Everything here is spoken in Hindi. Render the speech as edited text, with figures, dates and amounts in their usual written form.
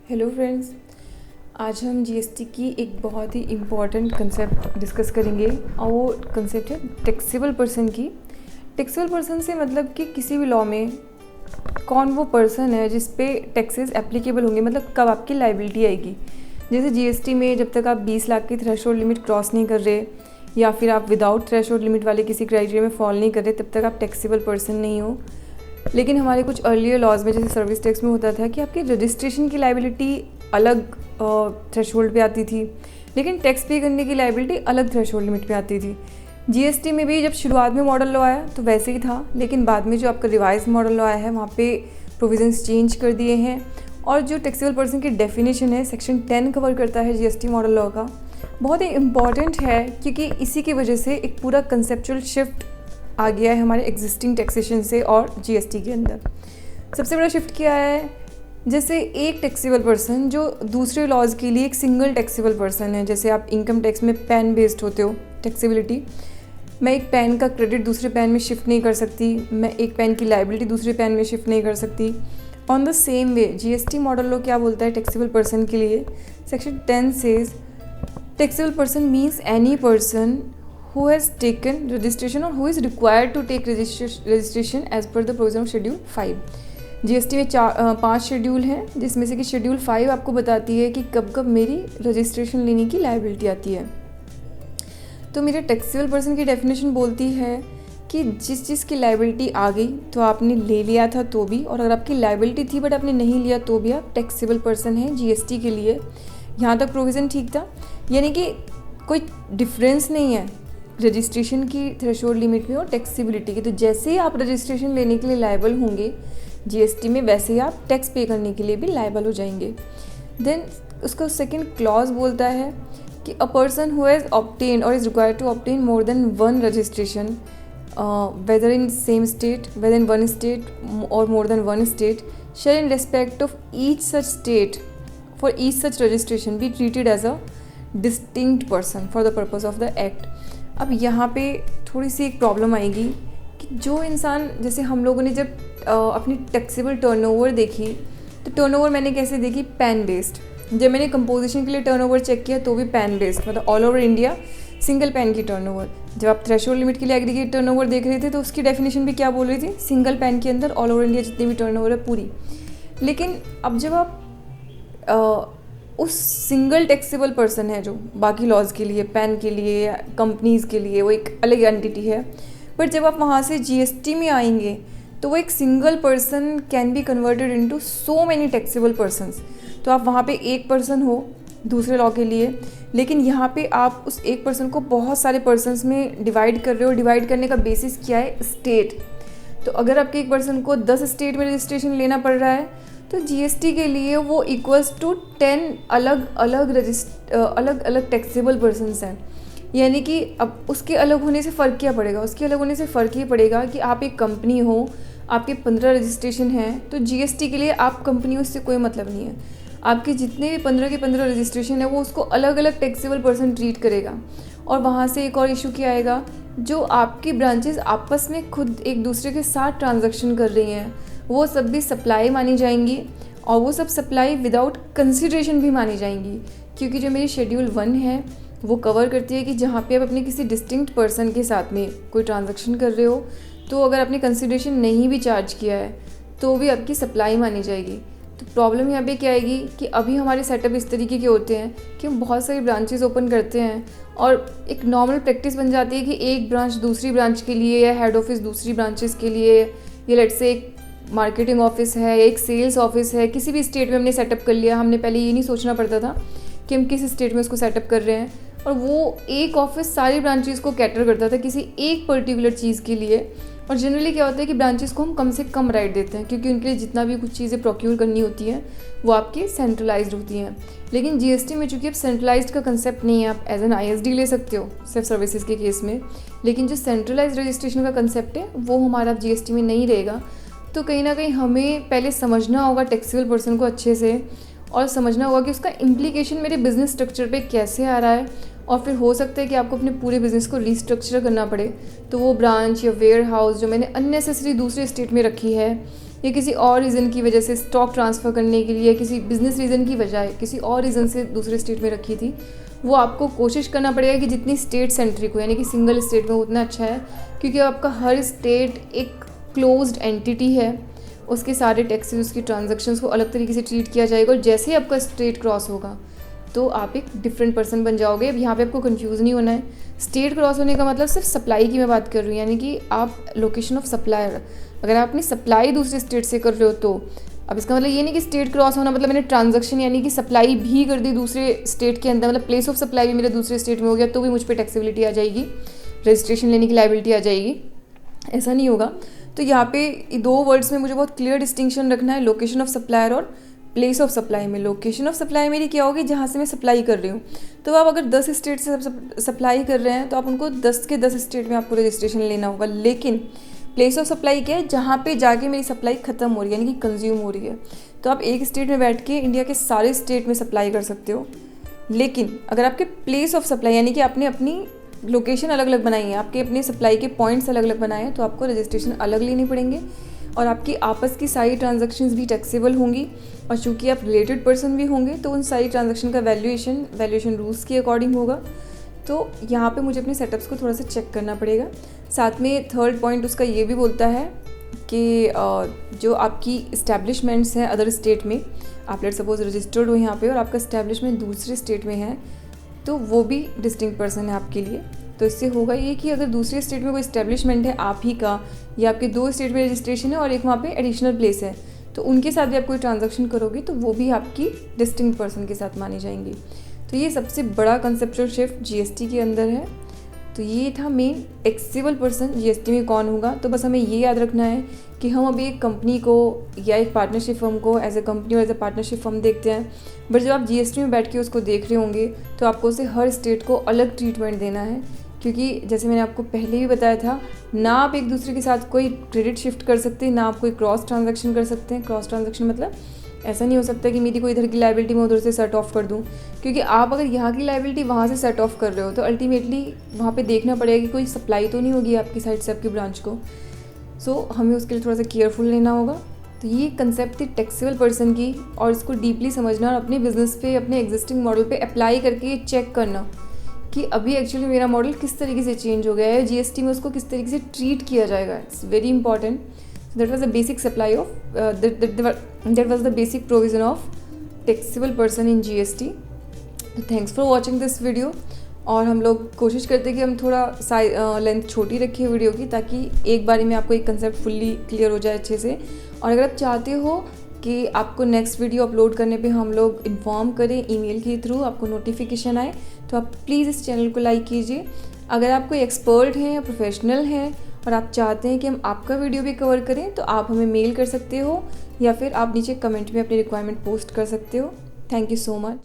हेलो फ्रेंड्स, आज हम जीएसटी की एक बहुत ही इम्पॉर्टेंट कंसेप्ट डिस्कस करेंगे और वो कंसेप्ट है टैक्सेबल पर्सन की। टैक्सेबल पर्सन से मतलब कि किसी भी लॉ में कौन वो पर्सन है जिस पे टैक्सेस एप्लीकेबल होंगे, मतलब कब आपकी लाइबिलिटी आएगी। जैसे जीएसटी में जब तक आप 20 लाख की थ्रेशोल्ड लिमिट क्रॉस नहीं कर रहे या फिर आप विदाउट थ्रेशोल्ड लिमिट वाले किसी क्राइटेरिया में फॉल नहीं कर रहे, तब तक आप टैक्सेबल पर्सन नहीं हो। लेकिन हमारे कुछ अर्लियर लॉज में जैसे सर्विस टैक्स में होता था कि आपकी रजिस्ट्रेशन की लाइबिलिटी अलग थ्रेशोल्ड पे आती थी, लेकिन टैक्स पे करने की लाइबिलिटी अलग थ्रेशोल्ड लिमिट पे आती थी। जीएसटी में भी जब शुरुआत में मॉडल लॉ आया तो वैसे ही था, लेकिन बाद में जो आपका रिवाइज मॉडल लॉ आया है वहाँ पे प्रोविजंस चेंज कर दिए हैं। और जो टैक्सेबल पर्सन की डेफिनेशन है सेक्शन 10 कवर करता है जीएसटी मॉडल लॉ का, बहुत ही इम्पॉर्टेंट है क्योंकि इसी की वजह से एक पूरा कंसेप्चुअल शिफ्ट आ गया है हमारे एग्जिस्टिंग टैक्सेशन से और जीएसटी के अंदर। सबसे बड़ा शिफ्ट क्या है, जैसे एक टैक्सेबल पर्सन जो दूसरे लॉज के लिए एक सिंगल टैक्सेबल पर्सन है। जैसे आप इनकम टैक्स में पैन बेस्ड होते हो टैक्सेबिलिटी, मैं एक पैन का क्रेडिट दूसरे पैन में शिफ्ट नहीं कर सकती, मैं एक पैन की लाइबिलिटी दूसरे पैन में शिफ्ट नहीं कर सकती। On the same way GST model law क्या बोलता है टैक्सेबल पर्सन के लिए, section 10 says taxable person means any person who has taken registration or who is required to take registration as per the provision of schedule 5। GST में 5 शेड्यूल हैं, जिसमें से कि शेड्यूल 5 आपको बताती है कि कब कब मेरी रजिस्ट्रेशन लेने की लाइबिलिटी आती है। तो मेरे टैक्सेबल पर्सन की डेफिनेशन बोलती है कि जिस चीज़ की लाइबिलिटी आ गई तो आपने ले लिया था तो भी, और अगर आपकी लाइबिलिटी थी बट आपने नहीं लिया तो भी आप टैक्सेबल पर्सन हैं जीएसटी के लिए। यहाँ तक प्रोविज़न ठीक था, यानी कि कोई डिफरेंस नहीं है रजिस्ट्रेशन की थ्रेशोल्ड लिमिट में और टैक्सेबिलिटी की। तो जैसे ही आप रजिस्ट्रेशन लेने के लिए लायबल होंगे जीएसटी में, वैसे ही आप टैक्स पे करने के लिए भी लायबल हो जाएंगे। देन उसका सेकंड क्लॉज बोलता है कि a person who has obtain or is required to obtain more than one registration whether in same state, whether in one state or more than one state, shall in respect of each such state for each such registration be treated as a distinct person for the purpose of the act. अब यहाँ पे थोड़ी सी एक प्रॉब्लम आएगी कि जो इंसान, जैसे हम लोगों ने जब अपनी टैक्सेबल टर्नओवर देखी तो टर्नओवर मैंने कैसे देखी, पैन बेस्ड। जब मैंने कंपोजिशन के लिए टर्नओवर चेक किया तो भी पैन बेस्ड, मतलब all over India single pan की टर्नओवर। जब आप थ्रेशोल्ड लिमिट के लिए एग्रीगेट टर्नओवर देख रहे थे तो उसकी डेफिनेशन भी क्या बोल रही थी, सिंगल पैन के अंदर ऑल ओवर इंडिया जितनी भी टर्नओवर है पूरी। लेकिन अब जब आप उस सिंगल टैक्सेबल पर्सन है जो बाकी लॉज के लिए, पैन के लिए, कंपनीज़ के लिए वो एक अलग एंटिटी है, बट जब आप वहाँ से जीएसटी में आएंगे तो वो एक single person can be converted into so many taxable persons. तो आप वहाँ पे एक पर्सन हो दूसरे लॉ के लिए, लेकिन यहाँ पे आप उस एक पर्सन को बहुत सारे पर्सनस में डिवाइड कर रहे हो। डिवाइड करने का बेसिस क्या है, स्टेट। तो अगर आपके एक पर्सन को 10 स्टेट में रजिस्ट्रेशन लेना पड़ रहा है तो जीएसटी के लिए वो इक्वल्स टू 10 अलग अलग टैक्सेबल पर्सनस हैं। यानी कि अब उसके अलग होने से फ़र्क क्या पड़ेगा, उसके अलग होने से फ़र्क ये पड़ेगा कि आप एक कंपनी हो, आपके 15 रजिस्ट्रेशन हैं, तो जीएसटी के लिए आप कंपनी, उससे कोई मतलब नहीं है। आपके जितने भी 15 के 15 रजिस्ट्रेशन है वो उसको अलग अलग टैक्सेबल पर्सन ट्रीट करेगा। और वहाँ से एक और इशू क्या आएगा, जो आपकी ब्रांचेस आपस में खुद एक दूसरे के साथ ट्रांजैक्शन कर रही हैं वो सब भी सप्लाई मानी जाएंगी, और वो सब सप्लाई विदाउट कंसिडरेशन भी मानी जाएंगी। क्योंकि जो मेरी शेड्यूल 1 है वो कवर करती है कि जहाँ पे आप अपने किसी डिस्टिंक्ट पर्सन के साथ में कोई ट्रांजैक्शन कर रहे हो तो अगर आपने कंसिडरेशन नहीं भी चार्ज किया है तो भी आपकी सप्लाई मानी जाएगी। तो प्रॉब्लम यहाँ पे क्या आएगी कि अभी हमारे सेटअप इस तरीके के होते हैं कि हम बहुत सारी ब्रांचेस ओपन करते हैं और एक नॉर्मल प्रैक्टिस बन जाती है कि एक ब्रांच दूसरी ब्रांच के लिए या हेड ऑफिस दूसरी ब्रांचेस के लिए, या लेट्स से एक मार्केटिंग ऑफिस है, एक सेल्स ऑफिस है, किसी भी स्टेट में हमने सेटअप कर लिया। हमने पहले ये नहीं सोचना पड़ता था कि हम किस स्टेट में उसको सेटअप कर रहे हैं, और वो एक ऑफिस सारी ब्रांचेस को कैटर करता था किसी एक पर्टिकुलर चीज़ के लिए। और जनरली क्या होता है कि ब्रांचेस को हम कम से कम राइट देते हैं क्योंकि उनके लिए जितना भी कुछ चीज़ें प्रोक्योर करनी होती हैं वो आपकी सेंट्रलाइज्ड होती हैं। लेकिन जीएसटी में चूँकि अब सेंट्रलाइज्ड का कंसेप्ट नहीं है, आप एज एन आईएसडी ले सकते हो सिर्फ सर्विसेज के केस में, लेकिन जो सेंट्रलाइज्ड रजिस्ट्रेशन का कंसेप्ट है वो हमारा जीएसटी में नहीं रहेगा। तो कहीं ना कहीं हमें पहले समझना होगा टैक्सेबल पर्सन को अच्छे से, और समझना होगा कि उसका इम्प्लीकेशन मेरे बिजनेस स्ट्रक्चर पे कैसे आ रहा है, और फिर हो सकता है कि आपको अपने पूरे बिज़नेस को रीस्ट्रक्चर करना पड़े। तो वो ब्रांच या वेयर हाउस जो मैंने अननेसेसरी दूसरे स्टेट में रखी है या किसी और रीज़न की वजह से स्टॉक ट्रांसफ़र करने के लिए, किसी बिजनेस रीज़न की बजाय किसी और रीज़न से दूसरे स्टेट में रखी थी, वो आपको कोशिश करना पड़ेगा कि जितनी स्टेट सेंट्रिक हो, यानी कि सिंगल स्टेट में, उतना अच्छा है। क्योंकि आपका हर स्टेट एक क्लोज्ड एंटिटी है, उसके सारे टैक्सेस, उसकी ट्रांजैक्शंस को अलग तरीके से ट्रीट किया जाएगा, और जैसे ही आपका स्टेट क्रॉस होगा तो आप एक डिफरेंट पर्सन बन जाओगे। अब यहाँ पे आपको कंफ्यूज नहीं होना है। स्टेट क्रॉस होने का मतलब सिर्फ सप्लाई की मैं बात कर रही हूँ, यानी कि आप लोकेशन ऑफ सप्लायर, अगर आप अपनी सप्लाई दूसरे स्टेट से कर रहे हो तो अब इसका मतलब ये नहीं कि स्टेट क्रॉस होना मतलब मैंने ट्रांजैक्शन यानी कि सप्लाई भी कर दी दूसरे स्टेट के अंदर, मतलब प्लेस ऑफ सप्लाई भी मेरे दूसरे स्टेट में हो गया तो भी मुझ पर टैक्सेबिलिटी आ जाएगी, रजिस्ट्रेशन लेने की लायबिलिटी आ जाएगी, ऐसा नहीं होगा। तो यहाँ पे 2 वर्ड्स में मुझे बहुत क्लियर डिस्टिंक्शन रखना है, लोकेशन ऑफ सप्लायर और प्लेस ऑफ सप्लाई में। लोकेशन ऑफ सप्लाई मेरी क्या होगी, जहाँ से मैं सप्लाई कर रही हूँ। तो आप अगर 10 स्टेट से सप्लाई कर रहे हैं तो आप उनको 10 के 10 स्टेट में आपको रजिस्ट्रेशन लेना होगा। लेकिन प्लेस ऑफ सप्लाई क्या है, जहाँ पे जाके मेरी सप्लाई ख़त्म हो रही है, यानी कि कंज्यूम हो रही है। तो आप एक स्टेट में बैठ के इंडिया के सारे स्टेट में सप्लाई कर सकते हो। लेकिन अगर आपके प्लेस ऑफ सप्लाई यानी कि आपने अपनी लोकेशन अलग अलग बनाई है, आपके अपने सप्लाई के पॉइंट्स अलग अलग बनाए हैं, तो आपको रजिस्ट्रेशन अलग लेने पड़ेंगे और आपकी आपस की सारी ट्रांजैक्शंस भी टैक्सेबल होंगी। और चूँकि आप रिलेटेड पर्सन भी होंगे तो उन सारी ट्रांजैक्शन का वैल्यूएशन रूल्स के अकॉर्डिंग होगा। तो यहाँ पे मुझे अपने सेटअप्स को थोड़ा सा चेक करना पड़ेगा। साथ में थर्ड पॉइंट उसका ये भी बोलता है कि जो आपकी इस्टेब्लिशमेंट्स हैं अदर स्टेट में, आप लेट सपोज रजिस्टर्ड हो यहाँ पे और आपका इस्टेब्लिशमेंट दूसरे स्टेट में है, तो वो भी डिस्टिंक्ट पर्सन है आपके लिए। तो इससे होगा ये कि अगर दूसरे स्टेट में कोई इस्टेब्लिशमेंट है आप ही का, या आपके 2 स्टेट में रजिस्ट्रेशन है और एक वहाँ पे एडिशनल प्लेस है, तो उनके साथ भी आप कोई ट्रांजैक्शन करोगे तो वो भी आपकी डिस्टिंक्ट पर्सन के साथ मानी जाएंगी। तो ये सबसे बड़ा कंसेप्चुअल शिफ्ट जीएसटी के अंदर है। तो ये था मेन टैक्सेबल पर्सन जीएसटी में कौन होगा। तो बस हमें ये याद रखना है कि हम अभी एक कंपनी को या एक पार्टनरशिप फर्म को एज ए कंपनी और एज ए पार्टनरशिप फर्म देखते हैं, बट जब आप जीएसटी में बैठ के उसको देख रहे होंगे तो आपको उसे हर स्टेट को अलग ट्रीटमेंट देना है। क्योंकि जैसे मैंने आपको पहले भी बताया था, ना आप एक दूसरे के साथ कोई क्रेडिट शिफ्ट कर सकते हैं, ना आप कोई क्रॉस ट्रांजैक्शन कर सकते हैं। क्रॉस ट्रांजैक्शन मतलब ऐसा नहीं हो सकता कि मेरी कोई इधर की लायबिलिटी मैं उधर से सेट ऑफ कर दूं, क्योंकि आप अगर यहाँ की लायबिलिटी वहाँ से सेट ऑफ कर रहे हो तो अल्टीमेटली वहाँ पे देखना पड़ेगा कि कोई सप्लाई तो नहीं होगी आपकी साइड से आपकी ब्रांच को। सो हमें उसके लिए थोड़ा सा केयरफुल लेना होगा। तो ये कंसेप्ट थी टैक्सेबल पर्सन की, और इसको डीपली समझना और अपने बिजनेस पे, अपने एग्जिस्टिंग मॉडल पे अप्लाई करके ये चेक करना कि अभी एक्चुअली मेरा मॉडल किस तरीके से चेंज हो गया है, जीएसटी में उसको किस तरीके से ट्रीट किया जाएगा। It's very important. That was the basic supply of that was the basic provision of taxable person in GST. Thanks for watching this video. और हम लोग कोशिश करते हैं कि हम थोड़ा लेंथ छोटी रखें वीडियो की, ताकि एक बारी में आपको एक कंसेप्ट फुल्ली क्लियर हो जाए अच्छे से। और अगर आप चाहते हो कि आपको नेक्स्ट वीडियो अपलोड करने पे हम लोग इन्फॉर्म करें ईमेल के थ्रू, आपको नोटिफिकेशन आए, तो आप प्लीज़ इस चैनल को लाइक कीजिए। अगर आप कोई एक्सपर्ट हैं या प्रोफेशनल हैं और आप चाहते हैं कि हम आपका वीडियो भी कवर करें, तो आप हमें मेल कर सकते हो या फिर आप नीचे कमेंट में अपनी रिक्वायरमेंट पोस्ट कर सकते हो। Thank you so much.